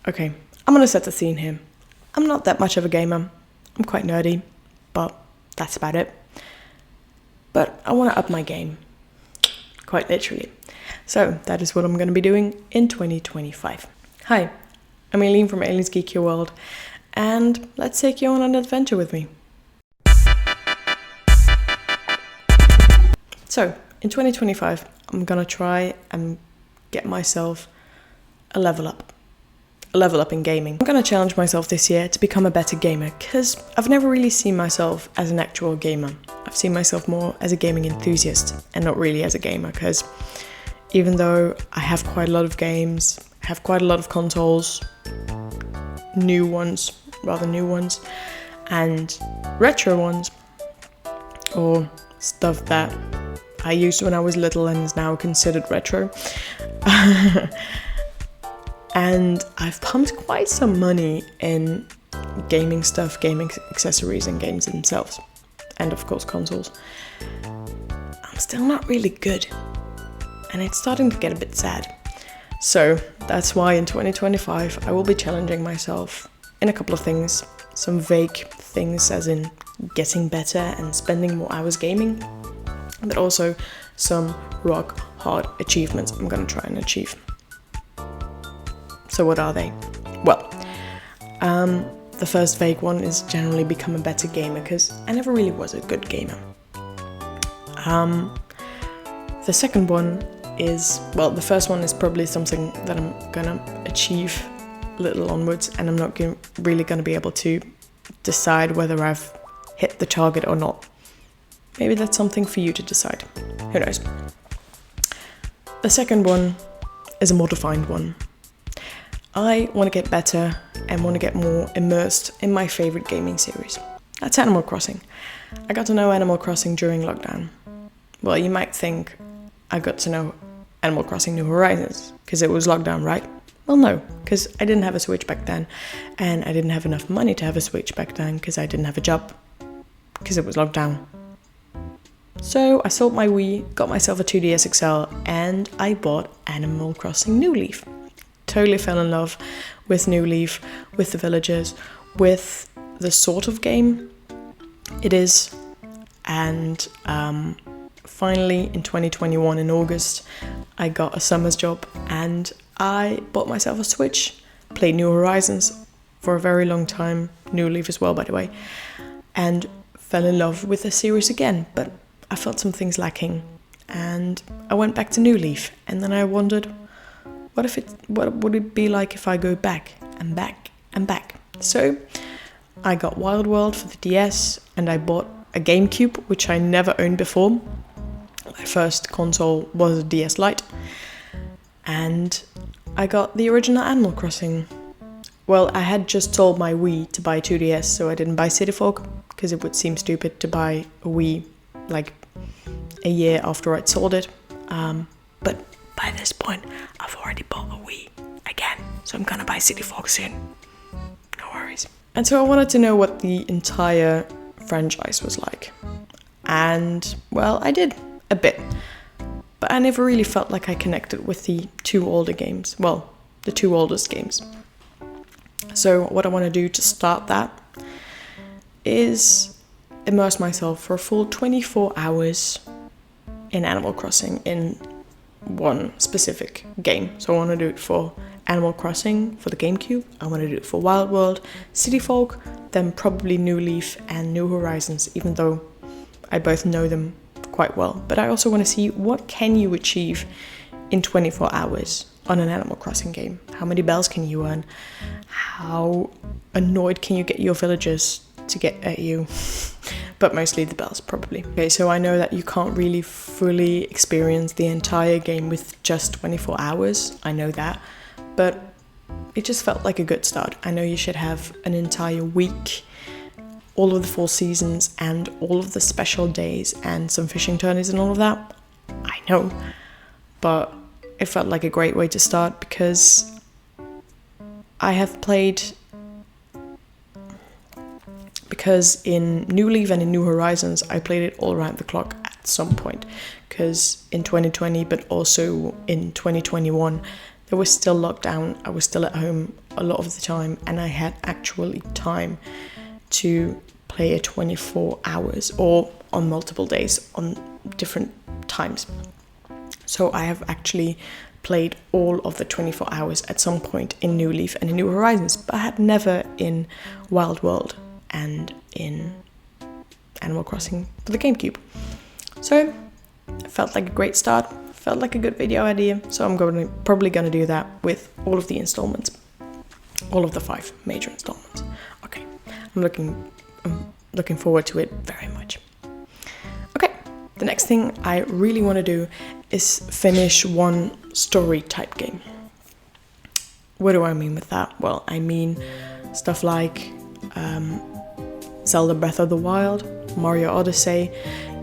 Okay, I'm gonna set the scene here. I'm not that much of a gamer. I'm quite nerdy, but that's about it. But I want to up my game, quite literally. So that is what I'm going to be doing in 2025. Hi, I'm Ailene from Ailene's Geek World, and let's take you on an adventure with me. So, in 2025, I'm going to try and get myself a level up in gaming. I'm going to challenge myself this year to become a better gamer, because I've never really seen myself as an actual gamer. I've seen myself more as a gaming enthusiast and not really as a gamer, because even though I have quite a lot of games, I have quite a lot of consoles, rather new ones, and retro ones, or stuff that I used when I was little and is now considered retro. And I've pumped quite some money in gaming stuff, gaming accessories, and games themselves. And of course consoles. I'm still not really good. And it's starting to get a bit sad. So that's why in 2025 I will be challenging myself in a couple of things. Some vague things as in getting better and spending more hours gaming. But also some rock hard achievements I'm gonna try and achieve. So what are they? Well, the first vague one is generally become a better gamer, because I never really was a good gamer. The second one is, well, the first one is probably something that I'm gonna achieve a little onwards, and I'm not really gonna be able to decide whether I've hit the target or not. Maybe that's something for you to decide. Who knows? The second one is a more defined one. I want to get better and want to get more immersed in my favorite gaming series. That's Animal Crossing. I got to know Animal Crossing during lockdown. Well, you might think I got to know Animal Crossing New Horizons because it was lockdown, right? Well, no, because I didn't have a Switch back then, and I didn't have enough money to have a Switch back then because I didn't have a job, because it was lockdown. So I sold my Wii, got myself a 2DS XL, and I bought Animal Crossing New Leaf. Totally fell in love with New Leaf, with the villagers, with the sort of game it is. And finally in 2021 in August, I got a summer's job and I bought myself a Switch, played New Horizons for a very long time, New Leaf as well, by the way, and fell in love with the series again. But I felt some things lacking, and I went back to New Leaf, and then I wondered, what would it be like if I go back and back and back? So I got Wild World for the DS, and I bought a GameCube, which I never owned before. My first console was a DS Lite, and I got the original Animal Crossing. Well, I had just sold my Wii to buy 2DS, so I didn't buy City Folk, because it would seem stupid to buy a Wii like a year after I'd sold it. But by this point, I've already bought a Wii again, so I'm gonna buy City Folk soon. No worries. And so I wanted to know what the entire franchise was like. And, well, I did a bit. But I never really felt like I connected with the two older games. Well, the two oldest games. So what I want to do to start that is immerse myself for a full 24 hours in Animal Crossing in one specific game. So I want to do it for Animal Crossing for the GameCube, I want to do it for Wild World, City Folk, then probably New Leaf and New Horizons, even though I both know them quite well. But I also want to see what can you achieve in 24 hours on an Animal Crossing game. How many bells can you earn? How annoyed can you get your villagers to get at you? But mostly the bells, probably. Okay, so I know that you can't really fully experience the entire game with just 24 hours. I know that. But it just felt like a good start. I know you should have an entire week, all of the 4 seasons, and all of the special days, and some fishing tourneys and all of that. I know. But it felt like a great way to start, because I have played... Because in New Leaf and in New Horizons, I played it all around the clock at some point. Because in 2020, but also in 2021, there was still lockdown, I was still at home a lot of the time, and I had actually time to play it 24 hours or on multiple days on different times. So I have actually played all of the 24 hours at some point in New Leaf and in New Horizons, but I had never in Wild World and in Animal Crossing for the GameCube. So it felt like a great start, felt like a good video idea, so I'm probably gonna do that with all of the installments, all of the 5 major installments. Okay, I'm looking forward to it very much. Okay, the next thing I really want to do is finish one story type game. What do I mean with that? Well, I mean stuff like Zelda Breath of the Wild, Mario Odyssey,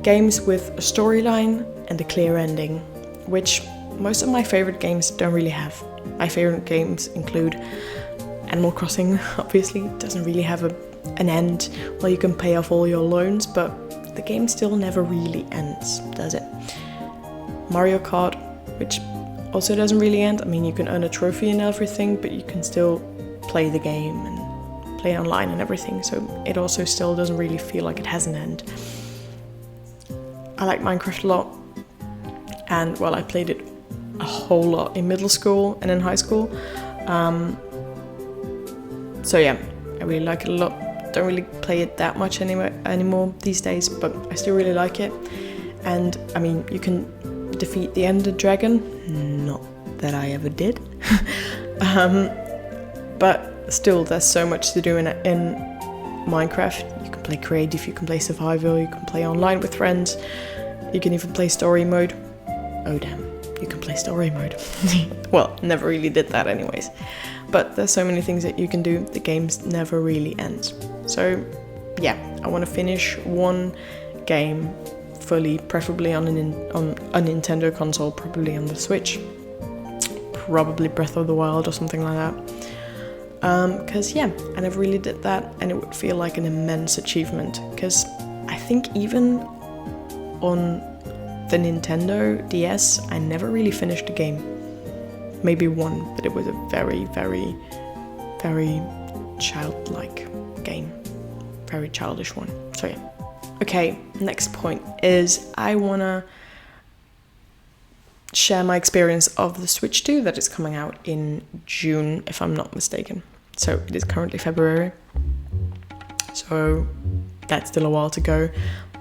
games with a storyline and a clear ending, which most of my favorite games don't really have. My favorite games include Animal Crossing, obviously, doesn't really have an end where you can pay off all your loans, but the game still never really ends, does it? Mario Kart, which also doesn't really end. I mean, you can earn a trophy and everything, but you can still play the game and play online and everything, so it also still doesn't really feel like it has an end. I like Minecraft a lot, and well, I played it a whole lot in middle school and in high school. So yeah, I really like it a lot. Don't really play it that much anymore these days, but I still really like it. And I mean, you can defeat the Ender Dragon. Not that I ever did. But still, there's so much to do in Minecraft. You can play creative, you can play survival, you can play online with friends. You can even play story mode. Oh damn, you can play story mode. Well, never really did that anyways. But there's so many things that you can do. The games never really ends. So yeah, I want to finish one game fully, preferably on a Nintendo console, probably on the Switch, probably Breath of the Wild or something like that. Because yeah, I never really did that, and it would feel like an immense achievement. Because I think even on the Nintendo DS, I never really finished a game. Maybe one, but it was a very, very, very childlike game. Very childish one. So yeah. Okay, next point is I wanna share my experience of the Switch 2 that is coming out in June, if I'm not mistaken. So it is currently February. So that's still a while to go.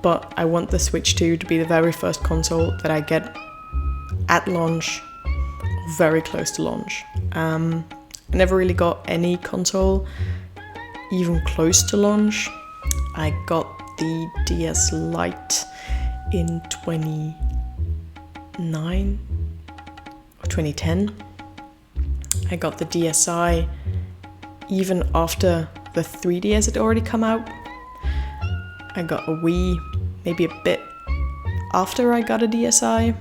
But I want the Switch 2 to be the very first console that I get at launch, very close to launch. I never really got any console even close to launch. I got the DS Lite in 2009 or 2010. I got the DSi even after the 3DS had already come out. I got a Wii maybe a bit after I got a DSi.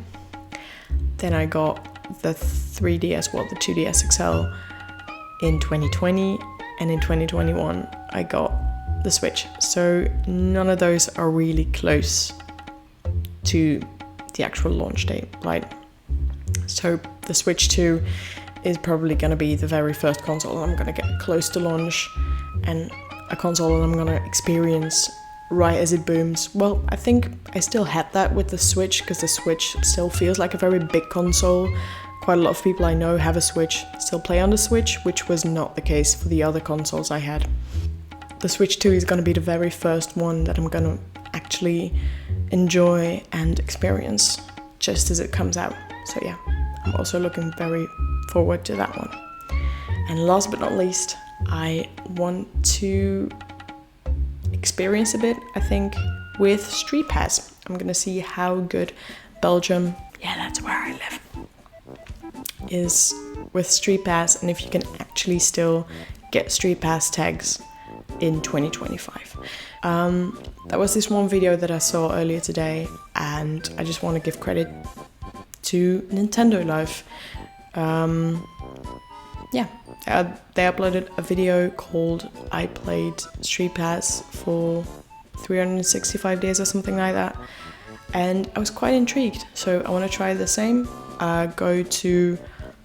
Then I got the 3DS, well, the 2DS XL in 2020, and in 2021 I got the Switch. So none of those are really close to the actual launch date, right? So the Switch 2 is probably going to be the very first console I'm going to get close to launch, and a console that I'm going to experience right as it booms. Well, I think I still had that with the Switch, because the Switch still feels like a very big console. Quite a lot of people I know have a Switch, still play on the Switch, which was not the case for the other consoles I had. The Switch 2 is going to be the very first one that I'm going to actually enjoy and experience just as it comes out. So yeah, I'm also looking very forward to that one. And last but not least, I want to experience a bit, I think, with Street Pass. I'm gonna see how good Belgium, yeah, that's where I live, is with Street Pass, and if you can actually still get Street Pass tags in 2025. That was this one video that I saw earlier today, and I just want to give credit to Nintendo Life. They uploaded a video called I Played Street Pass for 365 days or something like that, and I was quite intrigued, so I want to try the same. Go to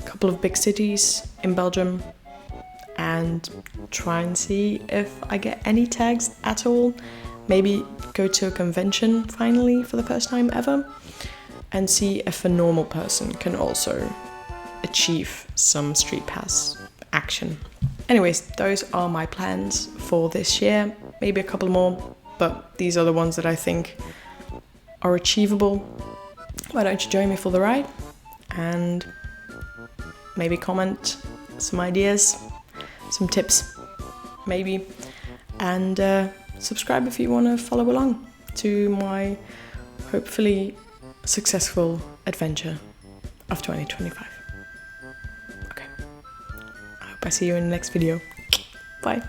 couple of big cities in Belgium and try and see if I get any tags at all. Maybe go to a convention finally for the first time ever and see if a normal person can also achieve some street pass action. Anyways, those are my plans for this year. Maybe a couple more, but these are the ones that I think are achievable. Why don't you join me for the ride and maybe comment some ideas, some tips maybe, and subscribe if you want to follow along to my hopefully successful adventure of 2025. Okay, I hope I see you in the next video. Bye.